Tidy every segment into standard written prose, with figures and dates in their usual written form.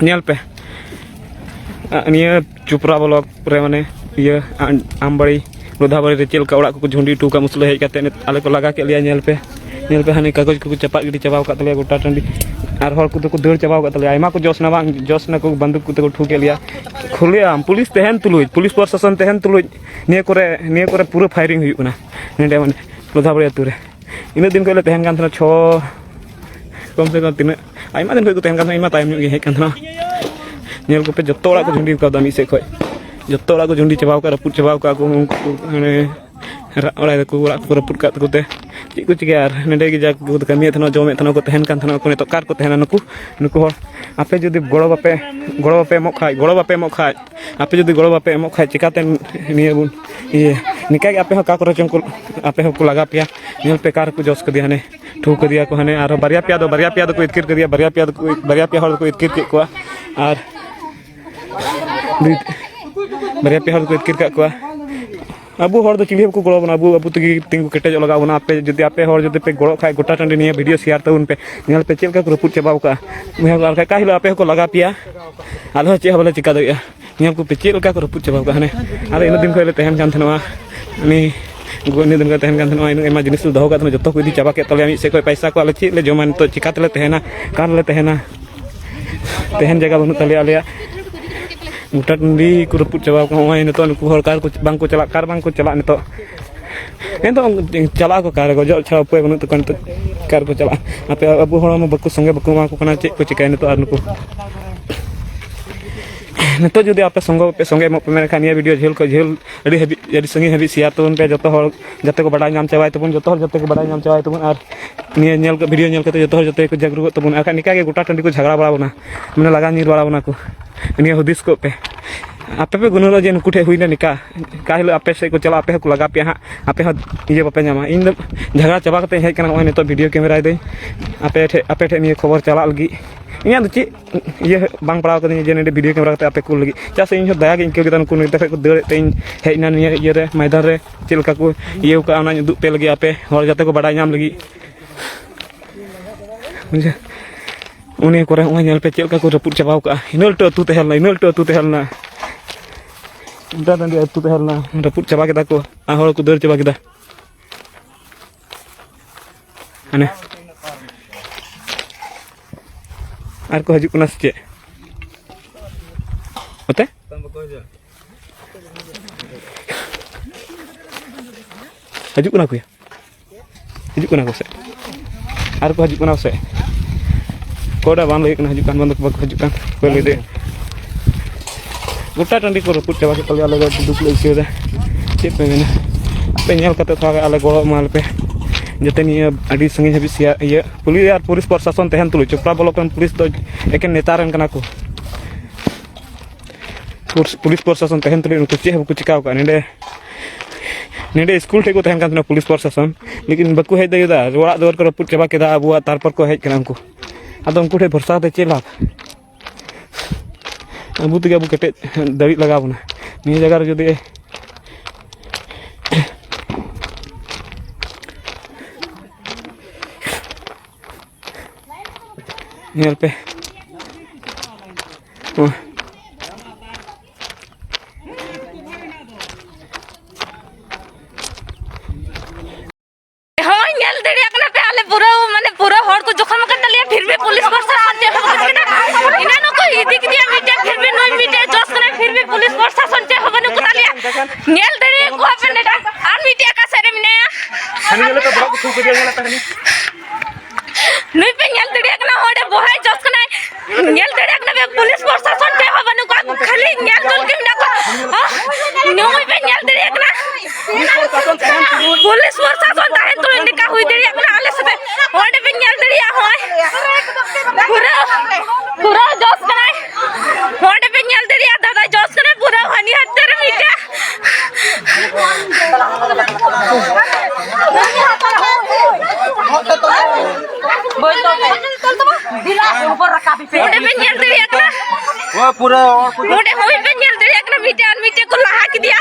nail पे निया चुपरा block रे माने ये आमबाड़ी लोधाबाड़ी रे चेल का ओड़ा को झुंडी टू का मुसले हेज काते आले को लगा के लिया नेल पे हाने कागज को चपात गिडी चबाव का तले गोटा टंडी और हर को दौड़ चबाव का तले आयमा को जोसना को बंदूक को ठू के लिया खुलिया पुलिस तहन तुलुज पुलिस प्रशासन तहन तुलुज निया करे पूरा फायरिंग हुई ना नेडे माने लोधाबाड़ी अतु रे इन दिन को तहन कान 6 कम से कम तीन आयमा दिन को तहन कान इमा टाइम हेज कान नेल को पे जत्तो ओड़ा को झुंडी का दामी से खय जत्तो ओड़ा को झुंडी चबाव का रपुट चबाव का को माने ओड़ा को ओड़ा को रपुट का कोते ची को चिके यार नेडे के जा को कमी थनो जमे थनो को तहन कान थनो को ने तो कार को तहना नुकु हर आपे जदि गड़ो बापे मो खाय आपे जदि गड़ो बापे मो खाय चिकाते निये बुन ये निकाय आपे हो का कर चंको आपे हो को लगा पिया नेल पे कार को जोस क दिया ने ठू क दिया को हने आरो बरिया पिया दो को इतकिर क दिया बरिया पिया हर को इतकिर के को और बरिया पे हर को इतकिर का को अबू हर दो चिली को गड़ो बना अबू तगी तिंगु केटेज लगा बना आपे जदि आपे हर जदि पे गड़ो खाय गोटा टंडी निया वीडियो शेयर तउन पे नेल पे चेल का रपुट चबाव का मुहे आर का हिलो आपे को लगा पिया आलो चे हबले चिका दया निया को पे चेल का रपुट चबाव का हने आरो इन दिन को तहन कान थनवा नि गोनी दिन का तहन कान थनवा इन एमा जिनिस दहो का जतो को इदी चबा के तले से कोई पैसा को आले चे ले जमा तो चिका तले तहना कान ले तहना तहन जगह बनु तले आले मुटा टंडी को रपुट चबाव का होय नतो नुकु हर कार को चला नतो एन तो चला को कार को जो छा पे बनु तो कन तो कार को चला आपे अबू हर म बकु संगे बकु मा को कना चे को चिकाय नतो आर नुकु नतो जदि आपे संगे म पे मेरे खानिया वीडियो झेल को झेल अड़ी संगे हबी शेयर तबन पे जतो हर जते को बड़ा नाम चावाय तबन जतो हर जते को बड़ा नाम चावाय तबन आर निया नेल को वीडियो नेल कते जतो हर जते को जागरूक तबन आका निका के गोटा टंडी को झगड़ा बड़ा बना माने लगा नीर बड़ा बना को निया हुदिस को पे आपे पे गुनो जे नुकुठे हुईना निका का हिलो आपे से को चला आपे को लगा पे हा आपे हा ये बापे नामा इन झगड़ा चबा कते हेज कना होय नेतो वीडियो कैमरा दे आपे ठे निये खबर चला लगी इया दो ची ये बांग पड़ाव कदे जे नेडे वीडियो कैमरा कते आपे को लगी चासे इन दया के इनके गदन को नेते को दड़ ते हेजना निये ये रे मैदान रे चिलका को ये का ना दुप पे लगी आपे हर जाते को बड़ा नाम लगी मुझे उन्हें करे ओय नेल पे चिलका को रपुट चबाव का इनल तो तेहलना दादा तू तेहलना रपुट चबा केदा को हर को दर चबा केदा हाने आर को हजु कना से ओते हजु कना को हजु कना को से आर को हजु कना से कोडा बान लई कना हजु कान बंद को हजु कान को ले दे गोटा टंडी को रपुट चबा के तले अलग दुख ले के दे चे पे ने पे नेल कते था आले गड़ो माल पे जते निया अडी संगे हबी सिया ये पुलिस प्रशासन तहन तुलु चुपरा ब्लॉक पुलिस तो एके नेता रन कना को पुलिस प्रशासन तहन तुलु उनको चे हबु चिकाव का नेडे स्कूल टे को तहन कान पुलिस प्रशासन लेकिन बकु हेज देदा रोड़ा दवर को रपुट चबा केदा अबुआ तारपर को हेज कना उनको आदो उनको ठे भरसा दे चे लाभ अबू तक अबू कटे दड़ी लगा बना निये जगह रे जदि नेल पे पूरा हर को जोखम कर लिया फिर भी पुलिस प्रशासन इना न को दिख दिया मीटे फिर भी नई मीटे जोश करे फिर भी पुलिस प्रशासन चे हबन को लिया नेल दड़ी को अपन ने आर मीटे का सरे मिने हनी ले तो ब्लॉक ठू के दिया तहनी नई पे नेल दड़ी एकना होडे बहाय जोश कना नेल दड़ी एकना पुलिस प्रशासन चे हबन को खाली नेल जोल के ना को नई पे नेल दड़ी एकना पुलिस प्रशासन ताहे तो निका हुई दड़ी एकना आले से होडे पे नेल दड़ी होय पूरा जोश कना होडे पे नेल दड़ी दादा जोश कना पूरा हनी हत्तर मीटे बोल तो दिला ऊपर रखा भी होडे पे नेल दड़ी एकना वो पूरा होडे होई पे नेल दड़ी एकना मीटे को लहा के दिया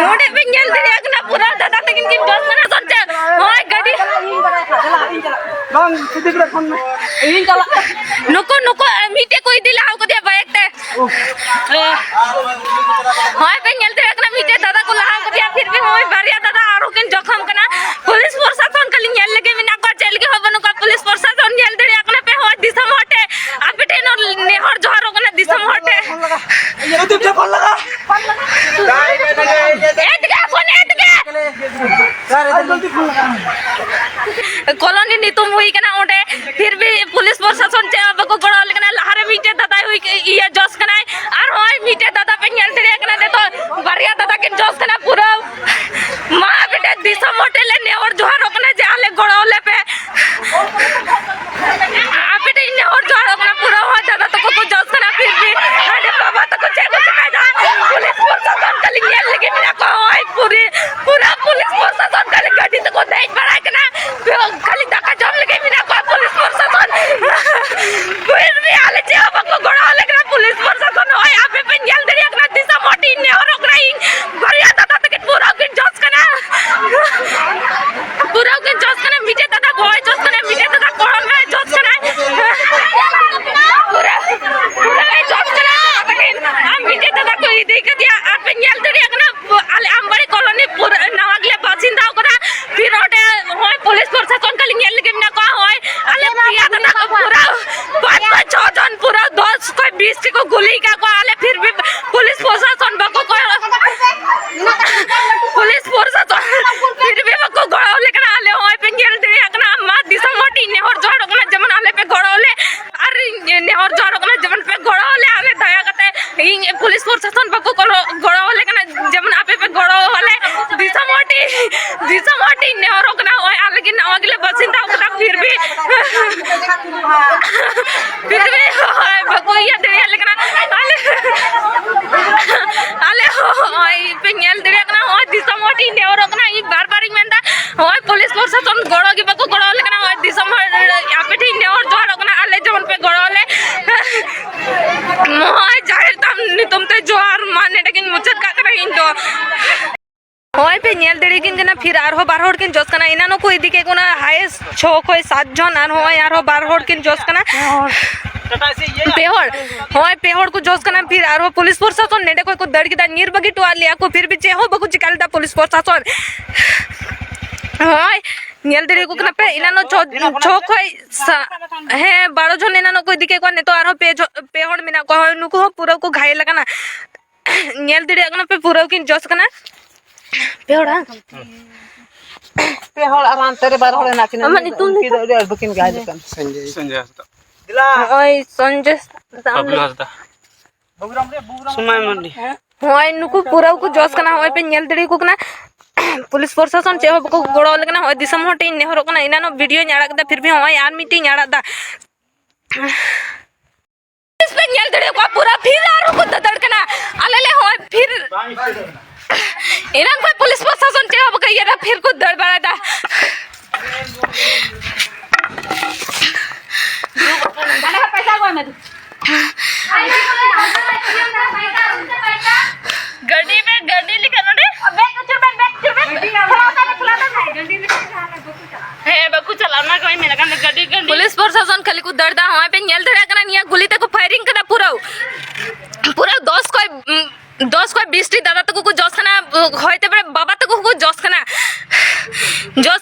होडे पे नेल दड़ी एकना पूरा दादा तकिन की जोश कना सोचे होय गाड़ी नुको नुको मीटे कोई दिला को दिया बाइक ते हाय पे नेलते एकना मीटे दादा को लहा को दिया फिर भी होय बारिया दादा आरो किन जखम कना पुलिस प्रशासन कली नेल लगे बिना को जेल के होबनु का पुलिस प्रशासन नेल दे एकना पे होय दिसम हटे आपेटे न नेहर जहरो कना दिसम हटे ये तो फोन लगा एतगे फोन एतगे सर जल्दी फोन लगा कॉलोनी नितुम हुई कना ओडे फिर भी पुलिस प्रशासन चे अब को गड़ा लेकना लहारे मीटे दादा हुई ये जस कना और होय मीटे दादा पे नेल दे एकना दे तो बारिया दादा के जस कना पूरा मां बेटे दिसम होटल ने और जहरो कना जाले गड़ा ले पे आपेटे ने और जहरो कना पूरा हो दादा तो को जस कना फिर भी अरे बाबा तो को चेक का जा पुलिस प्रशासन कली नेल लगे बिना को होय पूरा पुलिस प्रशासन कली गाड़ी तो को देख पड़ा कना खाली धक्का जम लगे बिना को पुलिस प्रशासन फिर भी आले जे अब को गड़ा लेकना पुलिस प्रशासन होय आपे पे नेल दे एकना दिशा मोटी ने और ओकरा भरिया दादा तक पूरा के जस कना पूरा के जस कना मीटे दादा गोय जस कना मीटे दादा कोन में जस कना पूरा जस कना हम मीटे दादा को देख दिया आपे नेल दे एकना आले आंबड़ी कॉलोनी पूरा नवागले बासिंदा ओकरा फिर ओटे होय पुलिस प्रशासन कली नेल लगे ना का होय आले प्रिया दादा को पूरा 5 6 जन पूरा 10 कोई 20 को गोली का को आले फिर भी पुलिस प्रशासन बको पुलिस प्रशासन फिर भी बको गड़ो लेकिन आले होय पे नेल दे एकना मा दिशा मोटी ने और जड़ ओकना जमन आले पे गड़ोले अरे ने और जड़ ओकना जमन पे गड़ोले आले दया करते पुलिस प्रशासन बको गड़ो लेकिन जमन आपे पे गड़ो वाले दिशा मोटी ने और ओकना होय आले कि नवागले बसिंदा ओकना फिर भी होय बको ये दे लेकिन आले होय पे नेल दे एकना होय दिशा मोटी ने और ओकना ई बार-बार मेंदा होय पुलिस प्रशासन गड़ो के बको गड़ो लेकिन होय दिशा आपे ठीक ने और जड़ ओकना आले जमन पे गड़ोले मोय जाहिर तम नि तुम ते जोहार माने लेकिन मुचत का करहिन तो होय पे नेल देरी किन जना फिर आरो बार होड़ किन जस कना इनानो को इदी के कोना हाईएस्ट 6 कोई 7 जन आर होय आरो बार होड़ किन जस कना पेहड़ होय पेहड़ को जस कना फिर आरो पुलिस प्रशासन नेडे कोई को दड़ के दा नीर बगी टुआ लिया को फिर भी जे हो बकु चिकालदा पुलिस प्रशासन होय नेल देरी को कना पे इनानो 6 कोई है 12 जन इनानो को इदी के को ने तो आरो पेहड़ मिना को नुको पूरा को घायल लगाना नेल देरी अगना पे पूरा किन जस कना पेहड़ा पेहड़ आराम तेरे बार होले नाचिन अमन तुम की दे बुकिंग गाय दुकान संजय दिला ओय संजय बबलू हसदा सुमाय मंडी होय नुको पूरा को जस कना होय पे नेल दड़ी को कना पुलिस प्रशासन चे हो को गड़ो लेकना होय दिसम हटे ने हरो कना इनानो वीडियो न्याड़ा दा फिर भी होय यार मीटिंग न्याड़ा दा इस पे नेल दड़ी को पूरा फिर आरो को दड़कना आलेले होय फिर इनान कोई पुलिस प्रशासन चे हो गई रा फिर को दड़बड़ा दा गाने का पैसा को में गड्डी लिखा नो रे बैग चुरबन गड्डी है बकु चलाना कोई मेरा का गड्डी पुलिस प्रशासन खाली को दर्दा होय पे नेल धरा कना निया गोली तक फायरिंग करा पूरा 10 कोई 20 टी दादा तक को जस कना होयते बाबा तक को जस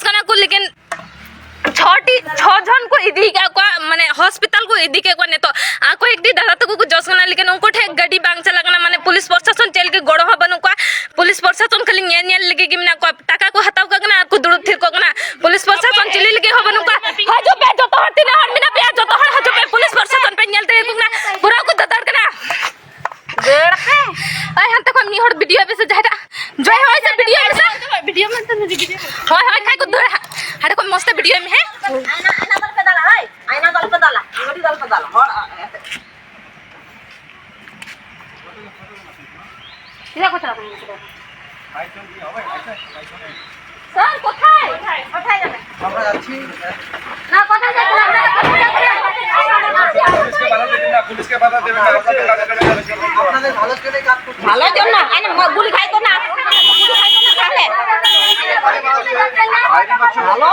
कना को लेकिन 6 जन को इदी का माने हॉस्पिटल को इदी के ने तो आको एक दी दादा तक को जस कना लेकिन उनको ठे गाड़ी बांग चला कना माने पुलिस प्रशासन चल के गड़ो बनु को पुलिस प्रशासन खाली नेल लगे कि ना को टाका को हताव का ना को दुड़ थिर को ना पुलिस प्रशासन चली लगे हो बनु को हाजो पे जो तो हटी ना हर मिना पे जो तो हाजो पे पुलिस प्रशासन पे नेल दे को ना पूरा को ददड़ कना देड़ पे आई हम तक हमनी हर वीडियो पे से जाता जय होय से वीडियो में तो नहीं वीडियो होय खाय को दड़ हटे को मस्त वीडियो में है आईना दल पे डाला है आईना दल पे डाला गड़ी दल पे डाला और किला को चला सर কোথায় যাবে আমরা যাচ্ছি না কোথায় যাবে পুলিশকে বাধা দেবে না আপনাদের ভালো করে কাজ করতে ভালো জন না আইনা গুলি খাই তো না গুলি খাই তো না তাহলে ভালো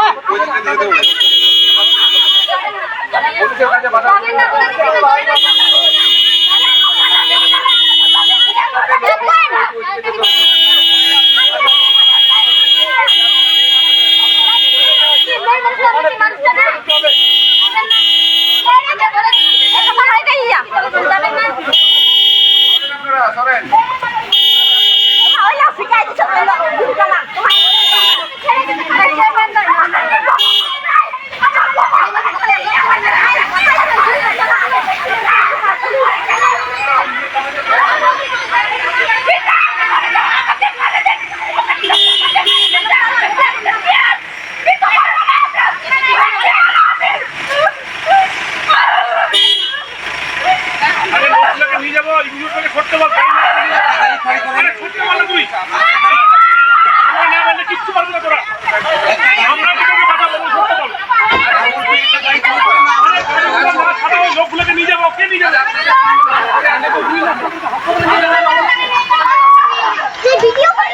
নিয়ে যাবো ইনজুর করে করতে বল আরে ছুটতে বল না তুই আমরা না বললে কিচ্ছু পারবি না তোরা আমরা তোকে কথা বলবো ছুটতে বল লোকগুলোকে নিয়ে যাবো কে নিয়ে যাবে ভিডিও করে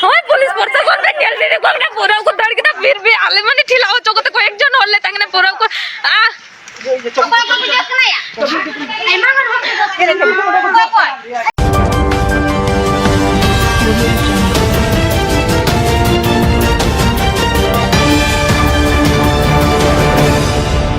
हमें पुलिस प्रशासन ने जेल दे को अपने पूरा को धड़ के ना फिर भी आले मने ठिलाओ चोको तो कोई एक जन होले तंगने पूरा को आ को को बुझत ना या ए मांगन हम के